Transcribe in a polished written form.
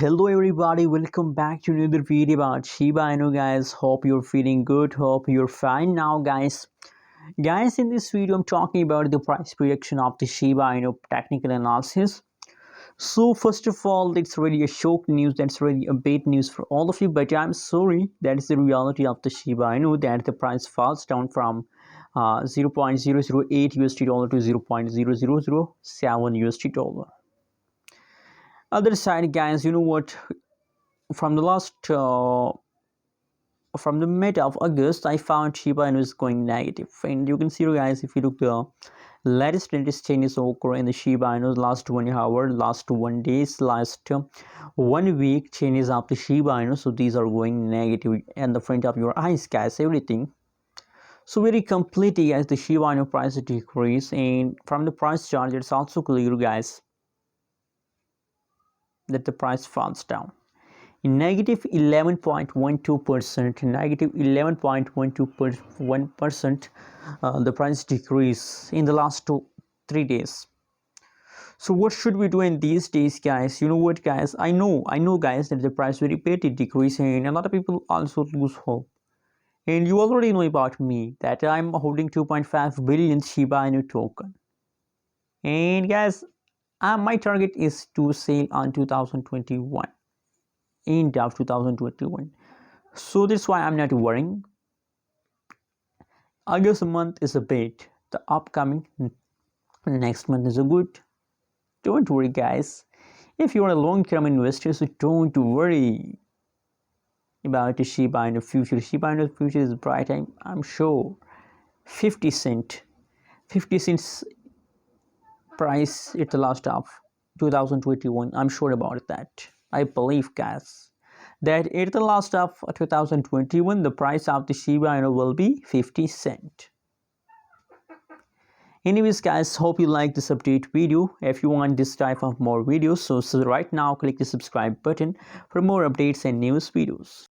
Hello everybody, welcome back to another video about Shiba. I know guys, hope you're feeling good, hope you're fine now guys. In this video I'm talking about the price prediction of the Shiba technical analysis. So first of all, it's really a shock news, that's really a bad news for all of you, but I'm sorry, that is the reality of the Shiba. I know that the price falls down from 0.008 USD dollar to 0.0007 USD dollar. Other side guys, you know what, from the last from the mid of August, I found Shiba Inu is going negative, and you can see guys, if you look the latest changes occur in the Shiba Inu last 1 hour, last 1 days, last 1 week changes of the Shiba Inu. So these are going negative in the front of your eyes guys, everything. So very completely as the Shiba Inu price decrease, and from the price chart it's also clear guys that the price falls down in negative 11.12%, negative 11.12%. The price decrease in the last 3 days. So what should we do in these days guys? You know what guys, I know guys that the price very petty decrease, and a lot of people also lose hope. And you already know about me that I'm holding 2.5 billion Shiba Inu token, and guys, my target is to sell on 2021, end of 2021. So that's why I'm not worrying. August month is a bit, the upcoming next month is a good. Don't worry guys, if you're a long-term investor, so don't worry about the Shiba in the future. Shiba in the future is bright. I'm sure 50 cents price at the last of 2021. I'm sure about that. I believe guys that at the last of 2021 the price of the Shiba Inu will be 50 cents. Anyways guys, hope you like this update video. If you want this type of more videos, so right now click the subscribe button for more updates and news videos.